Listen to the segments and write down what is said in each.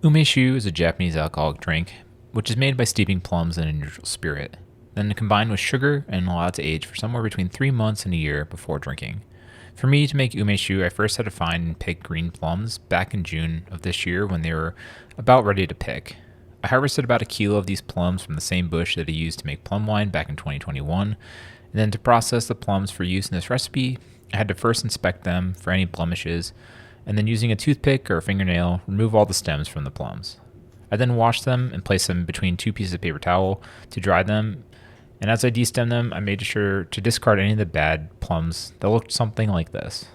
Umeshu is a Japanese alcoholic drink, which is made by steeping plums in a neutral spirit, then combined with sugar and allowed to age for somewhere between 3 months and a year before drinking. For me to make umeshu, I first had to find and pick green plums back in June of this year when they were about ready to pick. I harvested about a kilo of these plums from the same bush that I used to make plum wine back in 2021, and then to process the plums for use in this recipe, I had to first inspect them for any blemishes, and then using a toothpick or a fingernail, remove all the stems from the plums. I then washed them and placed them between 2 pieces of paper towel to dry them, and as I destemmed them, I made sure to discard any of the bad plums that looked something like this.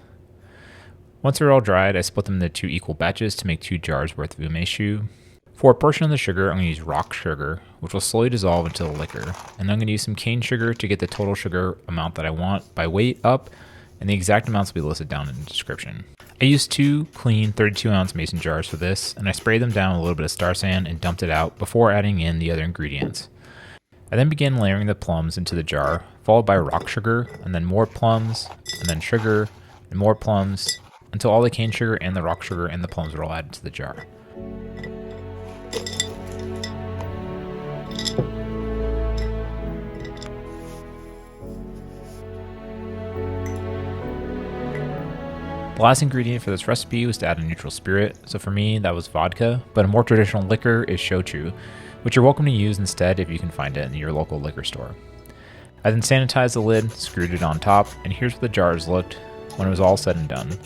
Once they're all dried, I split them into 2 equal batches to make 2 jars worth of umeshu. For a portion of the sugar, I'm going to use rock sugar, which will slowly dissolve into the liquor, and I'm going to use some cane sugar to get the total sugar amount that I want by weight up, and the exact amounts will be listed down in the description. I used 2 clean 32-ounce mason jars for this, and I sprayed them down with a little bit of star sand and dumped it out before adding in the other ingredients. I then began layering the plums into the jar, followed by rock sugar, and then more plums, and then sugar, and more plums, until all the cane sugar and the rock sugar and the plums were all added to the jar. The last ingredient for this recipe was to add a neutral spirit, so for me that was vodka, but a more traditional liquor is shochu, which you're welcome to use instead if you can find it in your local liquor store. I then sanitized the lid, screwed it on top, and here's what the jars looked when it was all said and done.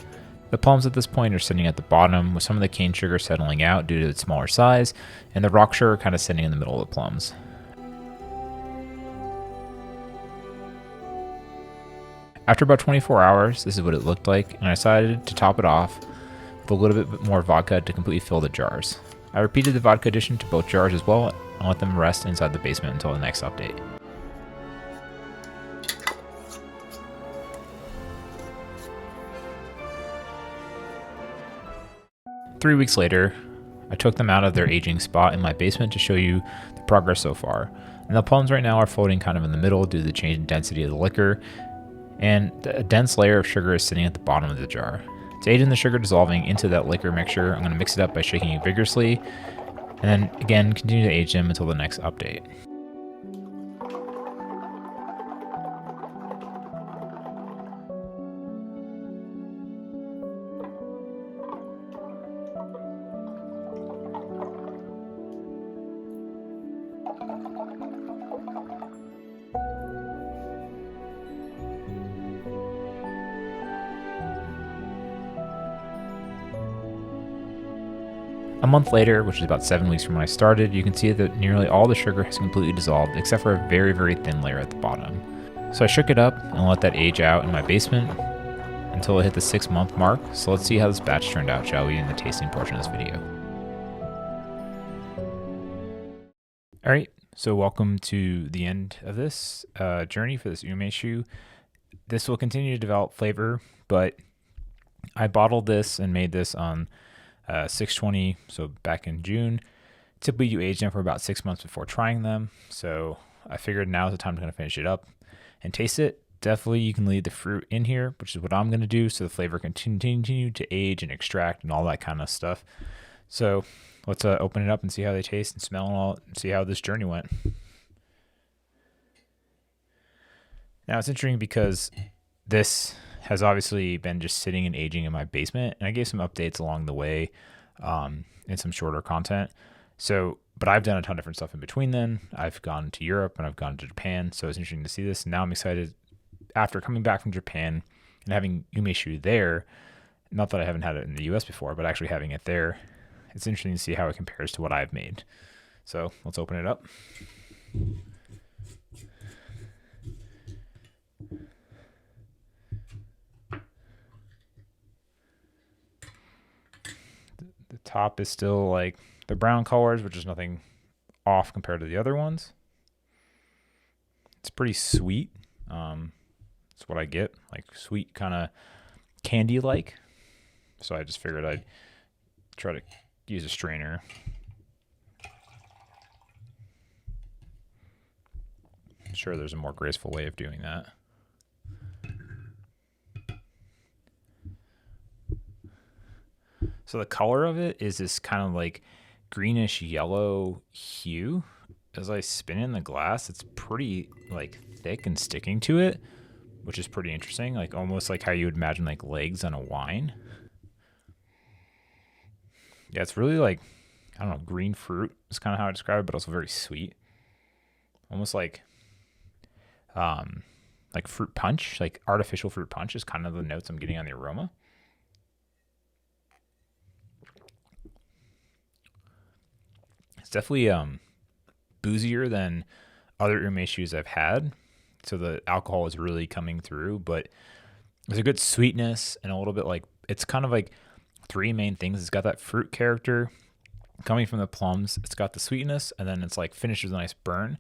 The plums at this point are sitting at the bottom, with some of the cane sugar settling out due to its smaller size, and the rock sugar kind of sitting in the middle of the plums. After about 24 hours, this is what it looked like, and I decided to top it off with a little bit more vodka to completely fill the jars. I repeated the vodka addition to both jars as well and let them rest inside the basement until the next update. Three weeks later, I took them out of their aging spot in my basement to show you the progress so far. And the plums right now are floating kind of in the middle due to the change in density of the liquor, and a dense layer of sugar is sitting at the bottom of the jar. To aid in the sugar dissolving into that liquor mixture, I'm going to mix it up by shaking it vigorously, and then again continue to age them until the next update. A month later, which is about 7 weeks from when I started, you can see that nearly all the sugar has completely dissolved except for a very, very thin layer at the bottom. So I shook it up and let that age out in my basement until it hit the 6-month mark. So let's see how this batch turned out, shall we, in the tasting portion of this video. Alright, so welcome to the end of this journey for this umeshu. This will continue to develop flavor, but I bottled this and made this on 620, so back in June. Typically you age them for about 6 months before trying them, so I figured now's the time to kind of finish it up and taste it. Definitely you can leave the fruit in here, which is what I'm going to do, so the flavor can continue to age and extract and all that kind of stuff. So let's open it up and see how they taste and smell and all, and see how this journey went. Now it's interesting because this has obviously been just sitting and aging in my basement, and I gave some updates along the way and some shorter content. So, but I've done a ton of different stuff in between then. I've gone to Europe and I've gone to Japan, so it's interesting to see this. And now I'm excited after coming back from Japan and having umeshu there. Not that I haven't had it in the US before, but actually having it there, it's interesting to see how it compares to what I've made. So let's open it up. The top is still like the brown colors, which is nothing off compared to the other ones. It's pretty sweet. That's what I get, like sweet kind of candy-like. So I just figured I'd try to use a strainer. I'm sure there's a more graceful way of doing that. So the color of it is this kind of like greenish yellow hue. As I spin in the glass, it's pretty like thick and sticking to it, which is pretty interesting. Like almost like how you would imagine like legs on a wine. Yeah, it's really like, I don't know, green fruit is kind of how I describe it, but also very sweet. Almost like fruit punch, like artificial fruit punch is kind of the notes I'm getting on the aroma. It's definitely boozier than other umeshus I've had, so the alcohol is really coming through, but there's a good sweetness and a little bit like, it's kind of like three main things. It's got that fruit character coming from the plums, it's got the sweetness, and then it's like finishes with a nice burn.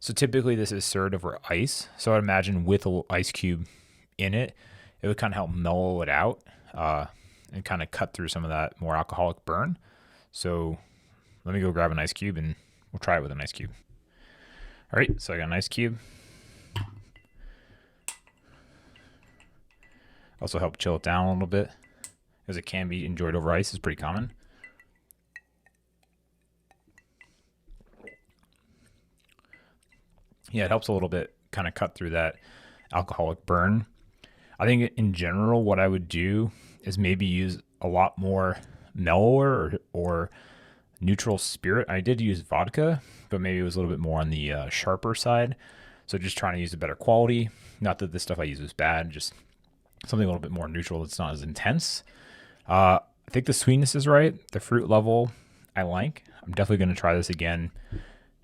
So typically this is served over ice. So I'd imagine with a little ice cube in it, it would kind of help mellow it out and kind of cut through some of that more alcoholic burn. So let me go grab an ice cube and we'll try it with an ice cube. All right, so I got an ice cube. Also help chill it down a little bit, as it can be enjoyed over ice. Is pretty common. Yeah, it helps a little bit kind of cut through that alcoholic burn. I think in general, what I would do is maybe use a lot more mellower or neutral spirit. I did use vodka, but maybe it was a little bit more on the sharper side. So just trying to use a better quality. Not that the stuff I use is bad, just something a little bit more neutral that's not as intense. I think the sweetness is right. The fruit level I like. I'm definitely going to try this again.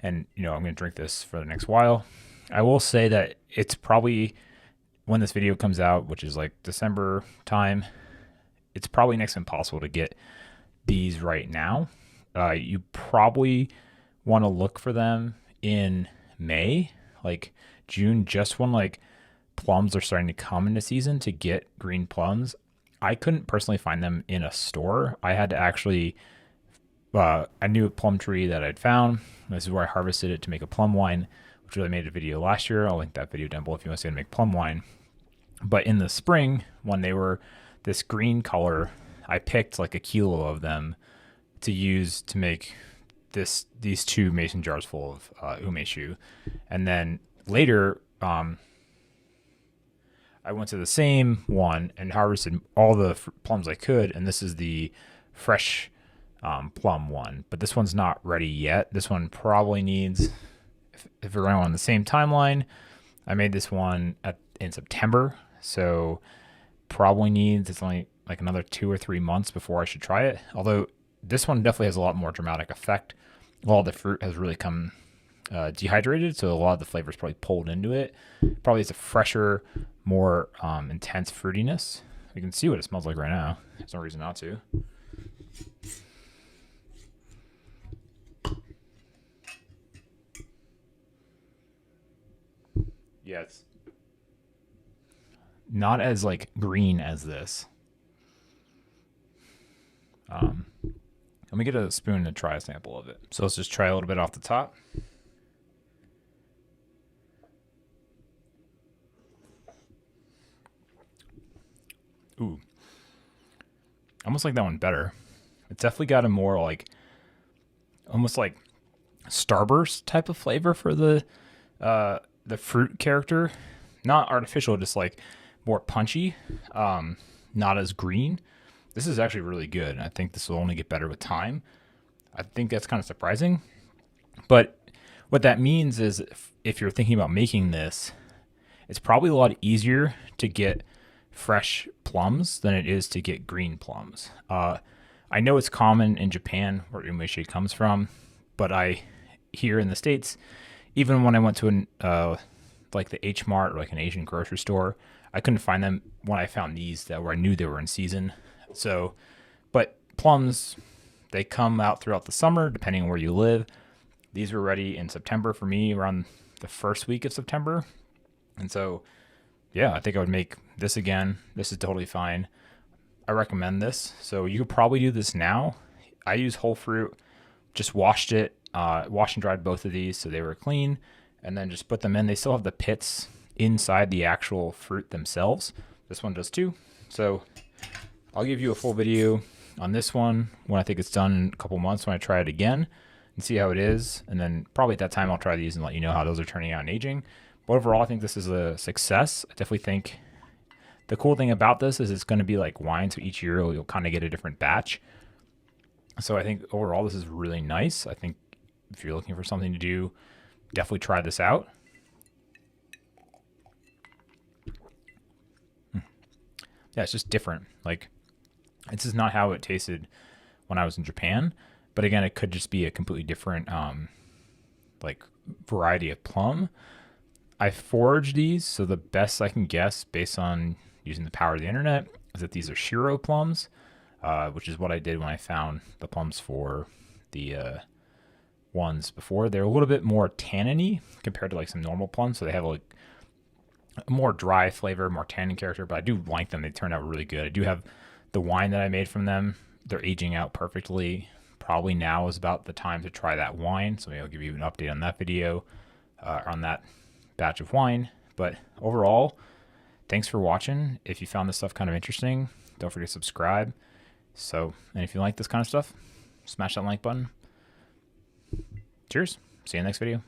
And, I'm going to drink this for the next while. I will say that it's probably, when this video comes out, which is like December time, it's probably next to impossible to get these right now. You probably want to look for them in May, like June, just when like plums are starting to come into season to get green plums. I couldn't personally find them in a store. I had to actually, I knew a plum tree that I'd found. This is where I harvested it to make a plum wine, which I made a video last year. I'll link that video down below if you want to see how to make plum wine. But in the spring, when they were this green color, I picked like a kilo of them to use to make these 2 mason jars full of umeshu. And then later, I went to the same one and harvested all the plums I could, and this is the fresh plum one. But this one's not ready yet. This one probably needs, if we're going on the same timeline, I made this one in September, so probably needs, it's only like another 2 or 3 months before I should try it. Although this one definitely has a lot more dramatic effect. A lot of the fruit has really come dehydrated, so a lot of the flavor is probably pulled into it. Probably it's a fresher, more intense fruitiness. You can see what it smells like right now. There's no reason not to. Yeah, it's not as like green as this. Let me get a spoon to try a sample of it. So let's just try a little bit off the top. Ooh, almost like that one better. It's definitely got a more like, almost like Starburst type of flavor for the fruit character. Not artificial, just like more punchy, not as green. This is actually really good. I think this will only get better with time. I think that's kind of surprising. But what that means is if you're thinking about making this, it's probably a lot easier to get fresh plums than it is to get green plums. I know it's common in Japan where umeshu comes from, but here in the States, even when I went to like the H Mart or like an Asian grocery store, I couldn't find them when I found these where I knew they were in season. So, but plums, they come out throughout the summer, depending on where you live. These were ready in September for me, around the first week of September. And so, yeah, I think I would make this again. This is totally fine. I recommend this. So you could probably do this now. I use whole fruit, just washed it, washed and dried both of these so they were clean, and then just put them in. They still have the pits inside the actual fruit themselves. This one does too. So I'll give you a full video on this one when I think it's done in a couple months when I try it again and see how it is. And then probably at that time I'll try these and let you know how those are turning out and aging. But overall, I think this is a success. I definitely think the cool thing about this is it's going to be like wine. So each year you'll kind of get a different batch. So I think overall this is really nice. I think if you're looking for something to do, definitely try this out. Yeah, it's just different. Like, this is not how it tasted when I was in Japan. But again, it could just be a completely different like variety of plum. I foraged these, so the best I can guess based on using the power of the internet is that these are Shiro plums, which is what I did when I found the plums for the ones before. They're a little bit more tanniny compared to like some normal plums, so they have like a more dry flavor, more tannin character, but I do like them. They turn out really good. I do have the wine that I made from them. They're aging out perfectly. Probably now is about the time to try that wine, so maybe I'll give you an update on that video, on that batch of wine. But overall, thanks for watching. If you found this stuff kind of interesting, don't forget to subscribe. And if you like this kind of stuff, smash that like button. Cheers. See you in the next video.